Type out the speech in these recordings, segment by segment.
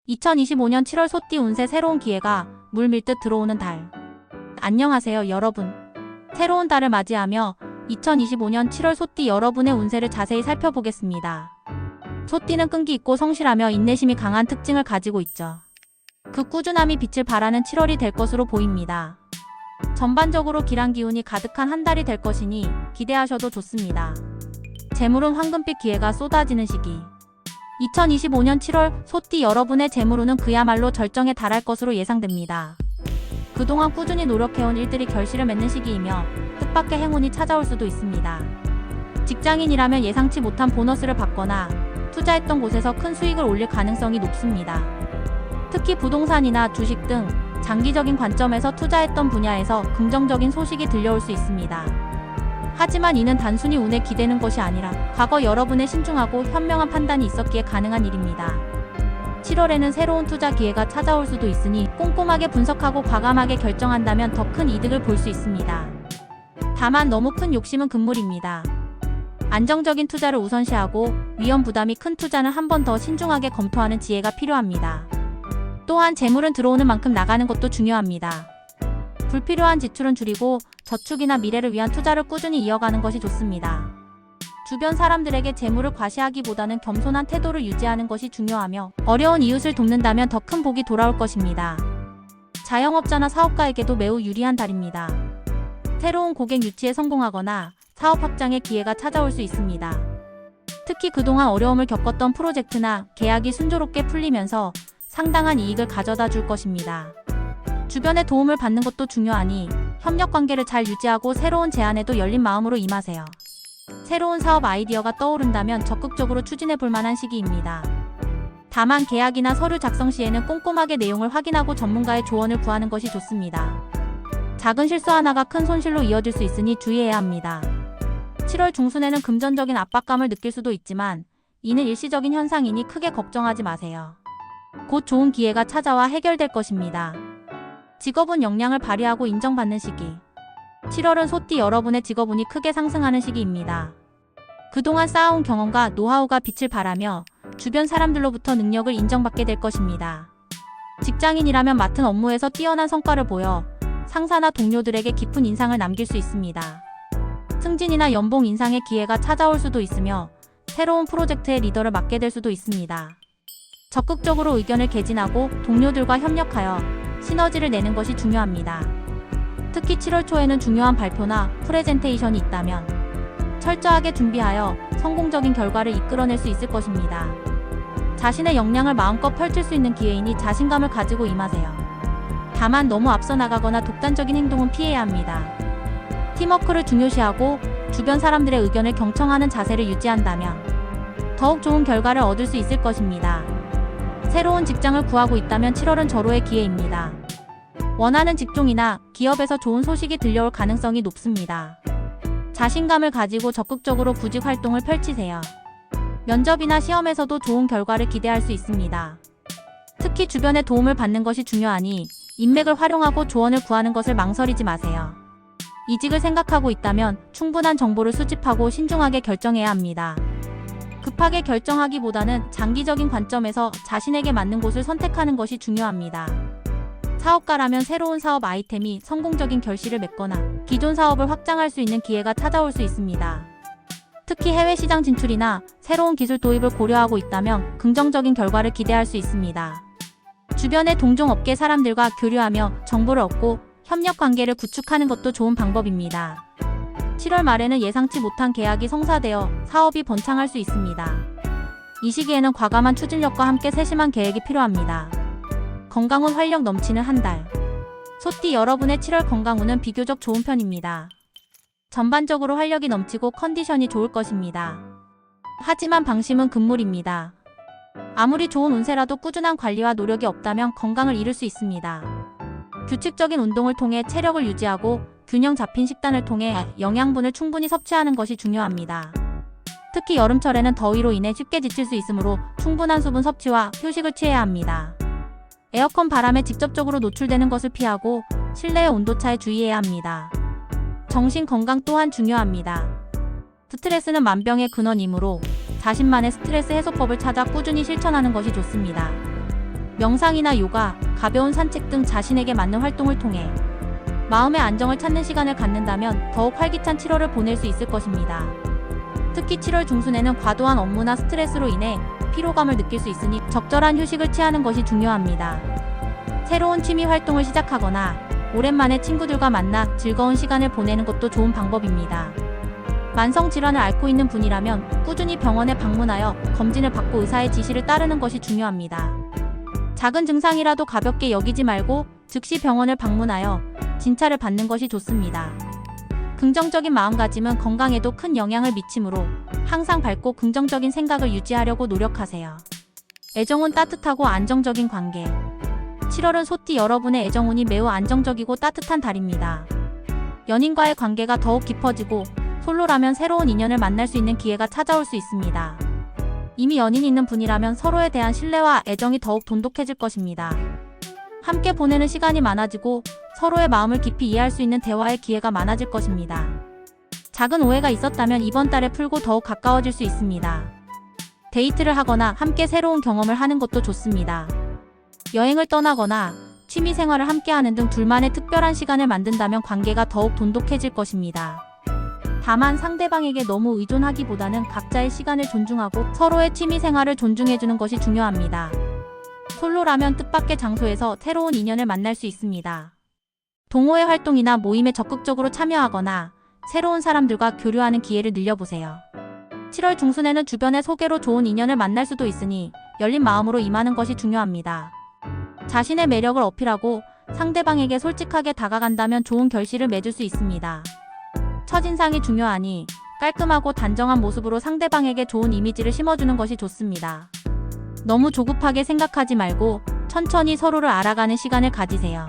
2025년 7월 소띠 운세 새로운 기회가 물 밀듯 들어오는 달. 안녕하세요 여러분. 새로운 달을 맞이하며 2025년 7월 소띠 여러분의 운세를 자세히 살펴보겠습니다. 소띠는 끈기 있고 성실하며 인내심이 강한 특징을 가지고 있죠. 그 꾸준함이 빛을 발하는 7월이 될 것으로 보입니다. 전반적으로 길한 기운이 가득한 한 달이 될 것이니 기대하셔도 좋습니다. 재물은 황금빛 기회가 쏟아지는 시기. 2025년 7월 소띠 여러분의 재물운은 그야말로 절정에 달할 것으로 예상됩니다. 그동안 꾸준히 노력해온 일들이 결실을 맺는 시기이며 뜻밖의 행운이 찾아올 수도 있습니다. 직장인이라면 예상치 못한 보너스를 받거나 투자했던 곳에서 큰 수익을 올릴 가능성이 높습니다. 특히 부동산이나 주식 등 장기적인 관점에서 투자했던 분야에서 긍정적인 소식이 들려올 수 있습니다. 하지만 이는 단순히 운에 기대는 것이 아니라 과거 여러분의 신중하고 현명한 판단이 있었기에 가능한 일입니다. 7월에는 새로운 투자 기회가 찾아올 수도 있으니 꼼꼼하게 분석하고 과감하게 결정한다면 더 큰 이득을 볼 수 있습니다. 다만 너무 큰 욕심은 금물입니다. 안정적인 투자를 우선시하고 위험 부담이 큰 투자는 한 번 더 신중하게 검토하는 지혜가 필요합니다. 또한 재물은 들어오는 만큼 나가는 것도 중요합니다. 불필요한 지출은 줄이고 저축이나 미래를 위한 투자를 꾸준히 이어가는 것이 좋습니다. 주변 사람들에게 재물을 과시하기보다는 겸손한 태도를 유지하는 것이 중요하며 어려운 이웃을 돕는다면 더 큰 복이 돌아올 것입니다. 자영업자나 사업가에게도 매우 유리한 달입니다. 새로운 고객 유치에 성공하거나 사업 확장의 기회가 찾아올 수 있습니다. 특히 그동안 어려움을 겪었던 프로젝트나 계약이 순조롭게 풀리면서 상당한 이익을 가져다 줄 것입니다. 주변의 도움을 받는 것도 중요하니 협력 관계를 잘 유지하고 새로운 제안에도 열린 마음으로 임하세요. 새로운 사업 아이디어가 떠오른다면 적극적으로 추진해 볼 만한 시기입니다. 다만 계약이나 서류 작성 시에는 꼼꼼하게 내용을 확인하고 전문가의 조언을 구하는 것이 좋습니다. 작은 실수 하나가 큰 손실로 이어질 수 있으니 주의해야 합니다. 7월 중순에는 금전적인 압박감을 느낄 수도 있지만 이는 일시적인 현상이니 크게 걱정하지 마세요. 곧 좋은 기회가 찾아와 해결될 것입니다. 직업운 역량을 발휘하고 인정받는 시기. 7월은 소띠 여러분의 직업운이 크게 상승하는 시기입니다. 그동안 쌓아온 경험과 노하우가 빛을 발하며 주변 사람들로부터 능력을 인정받게 될 것입니다. 직장인이라면 맡은 업무에서 뛰어난 성과를 보여 상사나 동료들에게 깊은 인상을 남길 수 있습니다. 승진이나 연봉 인상의 기회가 찾아올 수도 있으며 새로운 프로젝트의 리더를 맡게 될 수도 있습니다. 적극적으로 의견을 개진하고 동료들과 협력하여 시너지를 내는 것이 중요합니다. 특히 7월 초에는 중요한 발표나 프레젠테이션이 있다면 철저하게 준비하여 성공적인 결과를 이끌어낼 수 있을 것입니다. 자신의 역량을 마음껏 펼칠 수 있는 기회이니 자신감을 가지고 임하세요. 다만 너무 앞서 나가거나 독단적인 행동은 피해야 합니다. 팀워크를 중요시하고 주변 사람들의 의견을 경청하는 자세를 유지한다면 더욱 좋은 결과를 얻을 수 있을 것입니다. 새로운 직장을 구하고 있다면 7월은 절호의 기회입니다. 원하는 직종이나 기업에서 좋은 소식이 들려올 가능성이 높습니다. 자신감을 가지고 적극적으로 구직 활동을 펼치세요. 면접이나 시험에서도 좋은 결과를 기대할 수 있습니다. 특히 주변의 도움을 받는 것이 중요하니 인맥을 활용하고 조언을 구하는 것을 망설이지 마세요. 이직을 생각하고 있다면 충분한 정보를 수집하고 신중하게 결정해야 합니다. 급하게 결정하기보다는 장기적인 관점에서 자신에게 맞는 곳을 선택하는 것이 중요합니다. 사업가라면 새로운 사업 아이템이 성공적인 결실을 맺거나 기존 사업을 확장할 수 있는 기회가 찾아올 수 있습니다. 특히 해외 시장 진출이나 새로운 기술 도입을 고려하고 있다면 긍정적인 결과를 기대할 수 있습니다. 주변의 동종업계 사람들과 교류하며 정보를 얻고 협력 관계를 구축하는 것도 좋은 방법입니다. 7월 말에는 예상치 못한 계약이 성사되어 사업이 번창할 수 있습니다. 이 시기에는 과감한 추진력과 함께 세심한 계획이 필요합니다. 건강운 활력 넘치는 한 달. 소띠 여러분의 7월 건강운은 비교적 좋은 편입니다. 전반적으로 활력이 넘치고 컨디션이 좋을 것입니다. 하지만 방심은 금물입니다. 아무리 좋은 운세라도 꾸준한 관리와 노력이 없다면 건강을 잃을 수 있습니다. 규칙적인 운동을 통해 체력을 유지하고 균형 잡힌 식단을 통해 영양분을 충분히 섭취하는 것이 중요합니다. 특히 여름철에는 더위로 인해 쉽게 지칠 수 있으므로 충분한 수분 섭취와 휴식을 취해야 합니다. 에어컨 바람에 직접적으로 노출되는 것을 피하고 실내의 온도차에 주의해야 합니다. 정신 건강 또한 중요합니다. 스트레스는 만병의 근원이므로 자신만의 스트레스 해소법을 찾아 꾸준히 실천하는 것이 좋습니다. 명상이나 요가, 가벼운 산책 등 자신에게 맞는 활동을 통해 마음의 안정을 찾는 시간을 갖는다면 더욱 활기찬 7월을 보낼 수 있을 것입니다. 특히 7월 중순에는 과도한 업무나 스트레스로 인해 피로감을 느낄 수 있으니 적절한 휴식을 취하는 것이 중요합니다. 새로운 취미 활동을 시작하거나 오랜만에 친구들과 만나 즐거운 시간을 보내는 것도 좋은 방법입니다. 만성질환을 앓고 있는 분이라면 꾸준히 병원에 방문하여 검진을 받고 의사의 지시를 따르는 것이 중요합니다. 작은 증상이라도 가볍게 여기지 말고 즉시 병원을 방문하여 진찰을 받는 것이 좋습니다. 긍정적인 마음가짐은 건강에도 큰 영향을 미치므로 항상 밝고 긍정적인 생각을 유지하려고 노력하세요. 애정은 따뜻하고 안정적인 관계. 7월은 소띠 여러분의 애정운이 매우 안정적이고 따뜻한 달입니다. 연인과의 관계가 더욱 깊어지고 솔로라면 새로운 인연을 만날 수 있는 기회가 찾아올 수 있습니다. 이미 연인이 있는 분이라면 서로에 대한 신뢰와 애정이 더욱 돈독해질 것입니다. 함께 보내는 시간이 많아지고 서로의 마음을 깊이 이해할 수 있는 대화의 기회가 많아질 것입니다. 작은 오해가 있었다면 이번 달에 풀고 더욱 가까워질 수 있습니다. 데이트를 하거나 함께 새로운 경험을 하는 것도 좋습니다. 여행을 떠나거나 취미 생활을 함께 하는 등 둘만의 특별한 시간을 만든다면 관계가 더욱 돈독해질 것입니다. 다만 상대방에게 너무 의존하기보다는 각자의 시간을 존중하고 서로의 취미 생활을 존중해주는 것이 중요합니다. 솔로라면 뜻밖의 장소에서 새로운 인연을 만날 수 있습니다. 동호회 활동이나 모임에 적극적으로 참여하거나 새로운 사람들과 교류하는 기회를 늘려보세요. 7월 중순에는 주변의 소개로 좋은 인연을 만날 수도 있으니 열린 마음으로 임하는 것이 중요합니다. 자신의 매력을 어필하고 상대방에게 솔직하게 다가간다면 좋은 결실을 맺을 수 있습니다. 첫인상이 중요하니 깔끔하고 단정한 모습으로 상대방에게 좋은 이미지를 심어주는 것이 좋습니다. 너무 조급하게 생각하지 말고 천천히 서로를 알아가는 시간을 가지세요.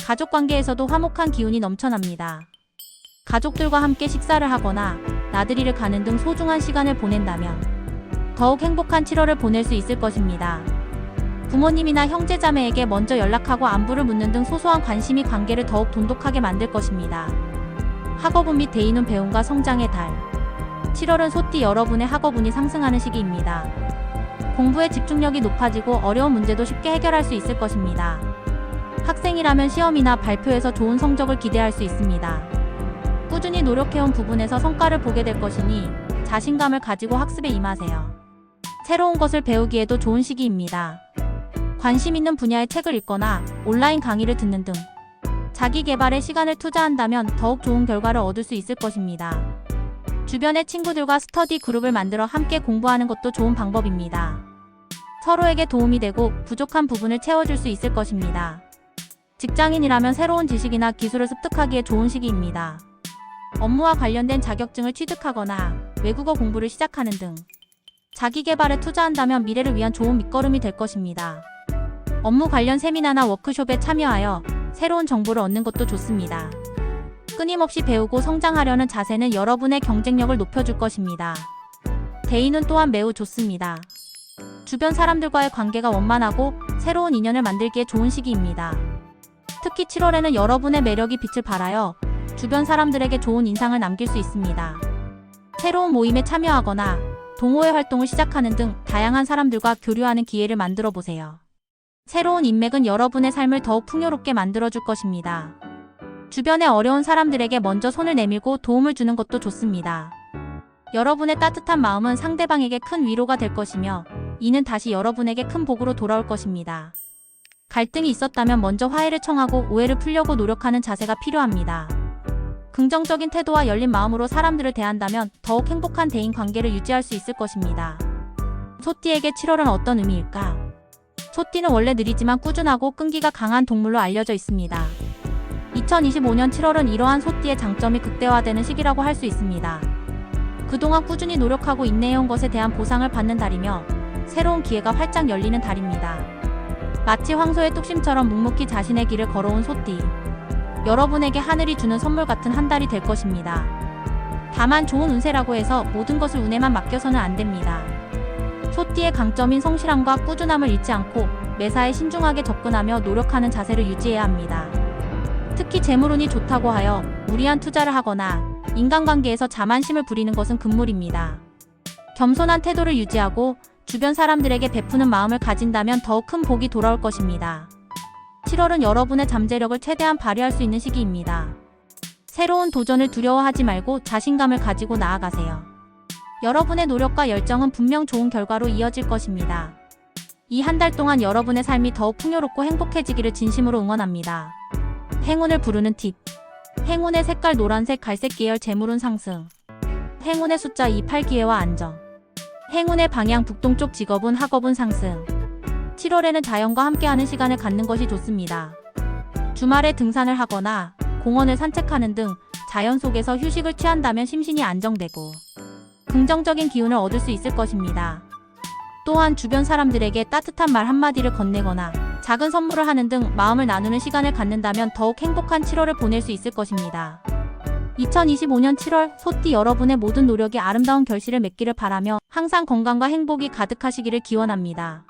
가족 관계에서도 화목한 기운이 넘쳐납니다. 가족들과 함께 식사를 하거나 나들이를 가는 등 소중한 시간을 보낸다면 더욱 행복한 7월을 보낼 수 있을 것입니다. 부모님이나 형제자매에게 먼저 연락하고 안부를 묻는 등 소소한 관심이 관계를 더욱 돈독하게 만들 것입니다. 학업운 및 대인운 배움과 성장의 달. 7월은 소띠 여러분의 학업운이 상승하는 시기입니다. 공부에 집중력이 높아지고 어려운 문제도 쉽게 해결할 수 있을 것입니다. 학생이라면 시험이나 발표에서 좋은 성적을 기대할 수 있습니다. 꾸준히 노력해온 부분에서 성과를 보게 될 것이니 자신감을 가지고 학습에 임하세요. 새로운 것을 배우기에도 좋은 시기입니다. 관심 있는 분야의 책을 읽거나 온라인 강의를 듣는 등 자기 개발에 시간을 투자한다면 더욱 좋은 결과를 얻을 수 있을 것입니다. 주변의 친구들과 스터디 그룹을 만들어 함께 공부하는 것도 좋은 방법입니다. 서로에게 도움이 되고 부족한 부분을 채워줄 수 있을 것입니다. 직장인이라면 새로운 지식이나 기술을 습득하기에 좋은 시기입니다. 업무와 관련된 자격증을 취득하거나 외국어 공부를 시작하는 등 자기 개발에 투자한다면 미래를 위한 좋은 밑거름이 될 것입니다. 업무 관련 세미나나 워크숍에 참여하여 새로운 정보를 얻는 것도 좋습니다. 끊임없이 배우고 성장하려는 자세는 여러분의 경쟁력을 높여줄 것입니다. 대인은 또한 매우 좋습니다. 주변 사람들과의 관계가 원만하고 새로운 인연을 만들기에 좋은 시기입니다. 특히 7월에는 여러분의 매력이 빛을 발하여 주변 사람들에게 좋은 인상을 남길 수 있습니다. 새로운 모임에 참여하거나 동호회 활동을 시작하는 등 다양한 사람들과 교류하는 기회를 만들어 보세요. 새로운 인맥은 여러분의 삶을 더욱 풍요롭게 만들어줄 것입니다. 주변의 어려운 사람들에게 먼저 손을 내밀고 도움을 주는 것도 좋습니다. 여러분의 따뜻한 마음은 상대방에게 큰 위로가 될 것이며 이는 다시 여러분에게 큰 복으로 돌아올 것입니다. 갈등이 있었다면 먼저 화해를 청하고 오해를 풀려고 노력하는 자세가 필요합니다. 긍정적인 태도와 열린 마음으로 사람들을 대한다면 더욱 행복한 대인 관계를 유지할 수 있을 것입니다. 소띠에게 7월은 어떤 의미일까? 소띠는 원래 느리지만 꾸준하고 끈기가 강한 동물로 알려져 있습니다. 2025년 7월은 이러한 소띠의 장점이 극대화되는 시기라고 할 수 있습니다. 그동안 꾸준히 노력하고 인내해온 것에 대한 보상을 받는 달이며 새로운 기회가 활짝 열리는 달입니다. 마치 황소의 뚝심처럼 묵묵히 자신의 길을 걸어온 소띠. 여러분에게 하늘이 주는 선물 같은 한 달이 될 것입니다. 다만 좋은 운세라고 해서 모든 것을 운에만 맡겨서는 안 됩니다. 소띠의 강점인 성실함과 꾸준함을 잃지 않고 매사에 신중하게 접근하며 노력하는 자세를 유지해야 합니다. 특히 재물운이 좋다고 하여 무리한 투자를 하거나 인간관계에서 자만심을 부리는 것은 금물입니다. 겸손한 태도를 유지하고 주변 사람들에게 베푸는 마음을 가진다면 더욱 큰 복이 돌아올 것입니다. 7월은 여러분의 잠재력을 최대한 발휘할 수 있는 시기입니다. 새로운 도전을 두려워하지 말고 자신감을 가지고 나아가세요. 여러분의 노력과 열정은 분명 좋은 결과로 이어질 것입니다. 이 한 달 동안 여러분의 삶이 더욱 풍요롭고 행복해지기를 진심으로 응원합니다. 행운을 부르는 팁. 행운의 색깔 노란색, 갈색 계열, 재물운 상승. 행운의 숫자 2, 8, 기회와 안정. 행운의 방향 북동쪽, 직업운, 학업운 상승. 7월에는 자연과 함께하는 시간을 갖는 것이 좋습니다. 주말에 등산을 하거나 공원을 산책하는 등 자연 속에서 휴식을 취한다면 심신이 안정되고 긍정적인 기운을 얻을 수 있을 것입니다. 또한 주변 사람들에게 따뜻한 말 한마디를 건네거나 작은 선물을 하는 등 마음을 나누는 시간을 갖는다면 더욱 행복한 7월을 보낼 수 있을 것입니다. 2025년 7월 소띠 여러분의 모든 노력이 아름다운 결실을 맺기를 바라며 항상 건강과 행복이 가득하시기를 기원합니다.